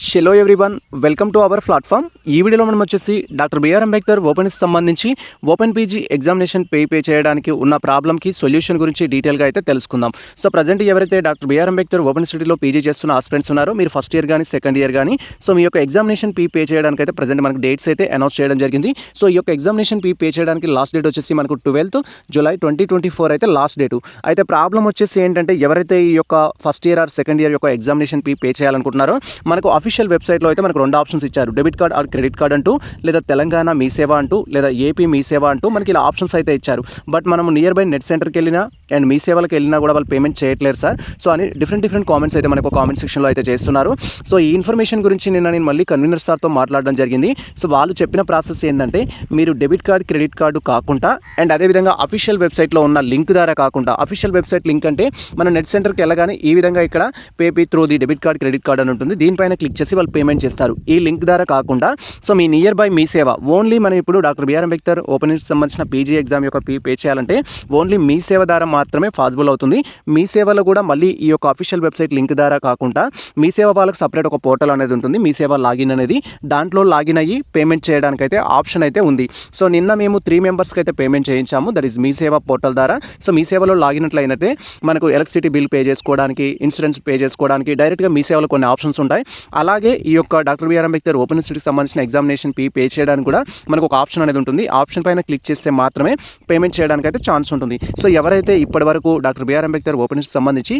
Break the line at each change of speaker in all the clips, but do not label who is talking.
Hello everyone, welcome to our platform. ఈ వీడియోలో మనం వచ్చేసి డాక్టర్ బిఆర్ అంబేద్కర్ ఓపెన్కి సంబంధించి ఓపెన్ పీజీ ఎగ్జామినేషన్ పే చేయడానికి ఉన్న ప్రాబ్లంకి సొల్యూషన్ గురించి డీటెయిల్గా అయితే తెలుసుకుందాం. సో ప్రజెంట్ ఎవరైతే డాక్టర్ బిఆర్ అంబేద్కర్ ఓపెన్ సిటీలో పీజీ చేస్తున్న ఆస్పిరెంట్స్ ఉన్నారో, మీరు ఫస్ట్ ఇయర్ కానీ సెకండ్ ఇయర్ కానీ సో మీ యొక్క ఎగ్జామినేషన్ పే చేయడానికి అయితే ప్రజెంట్ మనకు డేట్స్ అయితే అనౌన్స్ చేయడం జరిగింది. సో ఈ యొక్క ఎగ్జామినేషన్ పే చేయడానికి లాస్ట్ డేట్ వచ్చేసి మనకు 12th July 2024 అయితే లాస్ట్ డేటు. అయితే ప్రాబ్లం వచ్చేసి ఏంటంటే, ఎవరైతే ఈ యొక్క first year are second year యొక్క ఎగ్జామినేషన్ పే చేయాలనుకుంటున్నారో, మనకు అఫీషియల్ వెబ్సైట్లో అయితే మనకు రెండు ఆప్షన్స్ ఇచ్చారు. Debit card or credit card అంటూ, లేదా తెలంగాణ మీ సేవ అంటూ, లేదా ఏపీ మీ సేవ అంటూ మనకి ఇలా ఆప్షన్స్ అయితే ఇచ్చారు. బట్ మనం నియర్ బై నెట్ సెంటర్కి వెళ్ళినా అండ్ మీ సేవలకు వెళ్ళినా కూడా వాళ్ళు పేమెంట్ చేయట్లేరు సార్. సో అని డిఫరెంట్ కామెంట్స్ అయితే మనకు కామెంట్ సెక్షన్లో అయితే చేస్తున్నారు. సో ఈ ఇన్ఫర్మేషన్ గురించి నేను మళ్ళీ కన్వీనర్ సార్తో మాట్లాడడం జరిగింది. సో వాళ్ళు చెప్పిన ప్రాసెస్ ఏంటంటే, మీరు డెబిట్ కార్డ్ క్రెడిట్ కార్డు కాకుండా అండ్ అదేవిధంగా అఫీషియల్ వెబ్సైట్లో ఉన్న లింక్ ద్వారా కాకుండా, అఫీషియల్ వెబ్సైట్ లింక్ అంటే మన నెట్ సెంటర్కి వెళ్ళగానే ఈ విధంగా ఇక్కడ pay through the debit card credit card అని ఉంటుంది. దీనిపైన క్లిక్ చేసి వాళ్ళు పేమెంట్ చేస్తారు. ఈ లింక్ ద్వారా కాకుండా సో మీ నియర్ బై మీ సేవ ఓన్లీ మనం ఇప్పుడు డాక్టర్ బిఆర్ అంబేద్కర్ ఓపెన్కి సంబంధించిన పీజీ ఎగ్జామ్ యొక్క పే చేయాలంటే ఓన్లీ మీ సేవ ద్వారా మాత్రమే పాసిబుల్ అవుతుంది. మీ సేవలో కూడా మళ్ళీ ఈ యొక్క అఫీషియల్ వెబ్సైట్ లింక్ ద్వారా కాకుండా మీ సేవ వాళ్ళకి సపరేట్ ఒక పోర్టల్ అనేది ఉంటుంది, మీ సేవ లాగిన్ అనేది. దాంట్లో లాగిన్ అయ్యి పేమెంట్ చేయడానికి అయితే ఆప్షన్ అయితే ఉంది. సో నిన్న మేము 3 మెంబర్స్కి అయితే పేమెంట్ చేయించాము, దట్ ఈస్ మీ సేవ పోర్టల్ ద్వారా. సో మీ సేవలో లాగిన్ అయినట్లయితే మనకు ఎలక్ట్రిసిటీ బిల్ పే చేసుకోవడానికి, ఇన్సూరెన్స్ పే చేసుకోవడానికి డైరెక్ట్గా మీ సేవలో కొన్ని ఆప్షన్స్ ఉంటాయి. అలాగే ఈ యొక్క డాక్టర్ బిఆర్ అంబేద్కర్ ఓపెన్ యూనివర్సిటీకి సంబంధించిన ఎగ్జామినేషన్ పే చేయడానికి కూడా మనకు ఒక ఆప్షన్ అనేది ఉంటుంది. ఆప్షన్ పైన క్లిక్ చేస్తే మాత్రమే పేమెంట్ చేయడానికి అయితే ఛాన్స్ ఉంటుంది. సో ఎవరైతే ఇప్పటివరకు డాక్టర్ బిఆర్ అంబేద్కర్ ఓపెన్ యూనివర్సిటీకి సంబంధించి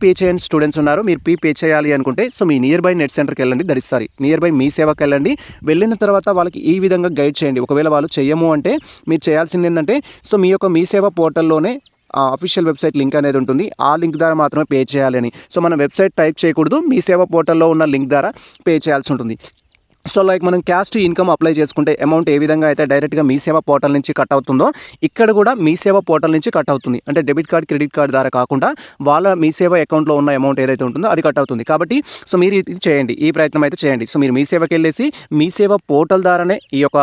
పే చేయని స్టూడెంట్స్ ఉన్నారో, మీరు పే చేయాలి అనుకుంటే so me near by net సెంటర్కి వెళ్ళండి, నియర్ బై మీ సేవకి వెళ్ళండి. వెళ్ళిన తర్వాత వాళ్ళకి ఈ విధంగా గైడ్ చేయండి. ఒకవేళ వాళ్ళు చెయ్యము అంటే మీరు చేయాల్సింది ఏంటంటే, సో మీ యొక్క మీ సేవ పోర్టల్లోనే అఫీషియల్ వెబ్సైట్ లింక్ అనేది ఉంటుంది. ఆ లింక్ ద్వారా మాత్రమే పే చేయాలని. సో మనం వెబ్సైట్ టైప్ చేయకూడదు, మీ సేవ పోర్టల్లో ఉన్న లింక్ ద్వారా పే చేయాల్సి ఉంటుంది. సో లైక్ మనం క్యాష్ టు ఇన్కమ్ అప్లై చేసుకుంటే అమౌంట్ ఏ విధంగా అయితే డైరెక్ట్గా మీ సేవ పోర్టల్ నుంచి కట్ అవుతుందో, ఇక్కడ కూడా మీ సేవ పోర్టల్ నుంచి కట్ అవుతుంది. అంటే డెబిట్ కార్డ్ క్రెడిట్ కార్డ్ ద్వారా కాకుండా వాళ్ళ మీ సేవ అకౌంట్లో ఉన్న అమౌంట్ ఏదైతే ఉంటుందో అది కట్ అవుతుంది. కాబట్టి సో మీరు ఇది చేయండి, ఈ ప్రయత్నం అయితే చేయండి. సో మీరు మీ సేవకి వెళ్ళేసి మీ సేవ పోర్టల్ ద్వారానే ఈ యొక్క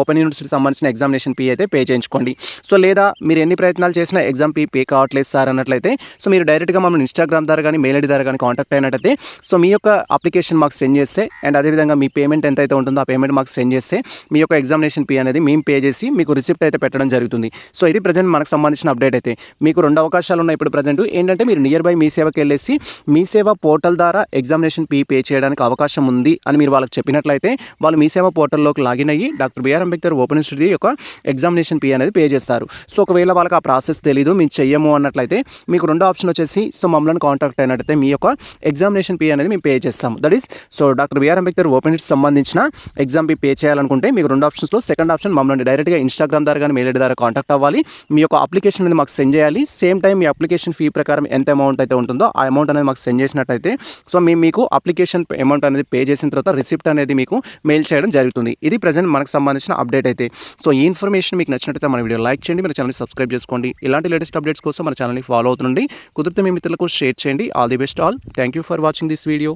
ఓపెన్ యూనివర్సిటీకి సంబంధించిన ఎగ్జామినేషన్ అయితే పే చేయించుకోండి. సో లేదా మీరు ఎన్ని ప్రయత్నాలు చేసినా ఎగ్జామ్ పే కావట్లేదు సార్ అన్నట్లయితే, సో మీరు డైరెక్ట్గా మమ్మల్ని ఇన్స్టాగ్రామ్ ద్వారా కానీ మెయిల్ ఐడి ద్వారా కానీ కాంటాక్ట్ అయినట్టయితే సో మీ యొక్క అప్లికేషన్ మాకు సెండ్ చేస్తే అండ్ అదేవిధంగా మీ పేమెంట్ ఎంత అయితే ఉంటుందో ఆ పేమెంట్ మాకు సెండ్ చేస్తే మీ యొక్క ఎగ్జామినేషన్ ఫీ అనేది మేము పే చేసి మీకు రిసిప్ట్ అయితే పెట్టడం జరుగుతుంది. సో ఇది ప్రజెంట్ మనకు సంబంధించిన అప్డేట్. అయితే మీకు 2 అవకాశాలు ఉన్నాయి ఇప్పుడు ప్రజెంట్. ఏంటంటే మీరు నియర్ బై మీ సేవకి వెళ్ళేసి మీ సేవ పోర్టల్ ద్వారా ఎగ్జామినేషన్ పే చేయడానికి అవకాశం ఉంది అని మీరు వాళ్ళకి చెప్పినట్లయితే, వాళ్ళు మీ సేవ పోర్టల్లోకి లాగిన్ అయ్యి doctor BR Ambedkar open university యొక్క ఎగ్జామినేషన్ ఫీ అనేది పే చేస్తారు. సో ఒకవేళ వాళ్ళకి ఆ ప్రాసెస్ తెలీదు, మేము చెయ్యము అన్నట్లయితే మీకు 2వ ఆప్షన్ వచ్చేసి సో మమ్మల్ని కాంటాక్ట్ అయినట్టయితే మీ యొక్క ఎగ్జామినేషన్ ఫీ అనేది మేము పే చేస్తాము. That is so doctor BR Ambedkar open university సంబంధించిన ఎగ్జామ్ పే చేయాలనుకుంటే మీకు 2 ఆప్షన్స్లో సెకండ్ ఆప్షన్ మమ్మల్ని డైరెక్ట్గా ఇన్స్టాగ్రామ్ ద్వారా కానీ మెయిల్ ఐడి ద్వారా కాంటాక్ట్ అవ్వాలి. మీ యొక్క అప్లికేషన్ అనేది మాకు సెండ్ చేయాలి. సేమ్ టైం మీ అప్లికేషన్ ఫీ ప్రకారం ఎంత అమౌంట్ అయితే ఉంటుందో ఆ అమౌంట్ అనేది మాకు సెండ్ చేసినట్టయితే సో మేము మీకు అప్లికేషన్ అమౌంట్ అనేది పే చేసిన తర్వాత రిసిప్ట్ అనేది మీకు మెయిల్ చేయడం జరుగుతుంది. ఇది ప్రజెంట్ మనకు సంబంధించిన అప్డేట్ అయితే. సో ఈ ఇన్ఫర్మేషన్ మీకు నచ్చినట్లయితే మన వీడియో లైక్ చేయండి, మన ఛానల్ని సబ్స్క్రైబ్ చేసుకోండి. ఇలాంటి లేటెస్ట్ అప్డేట్స్ కోసం మన ఛానల్ని ఫాలో అవుతుండండి. కుదిరితే మీ మిత్రులకు షేర్ చేయండి. All the best all. Thank you for watching this video.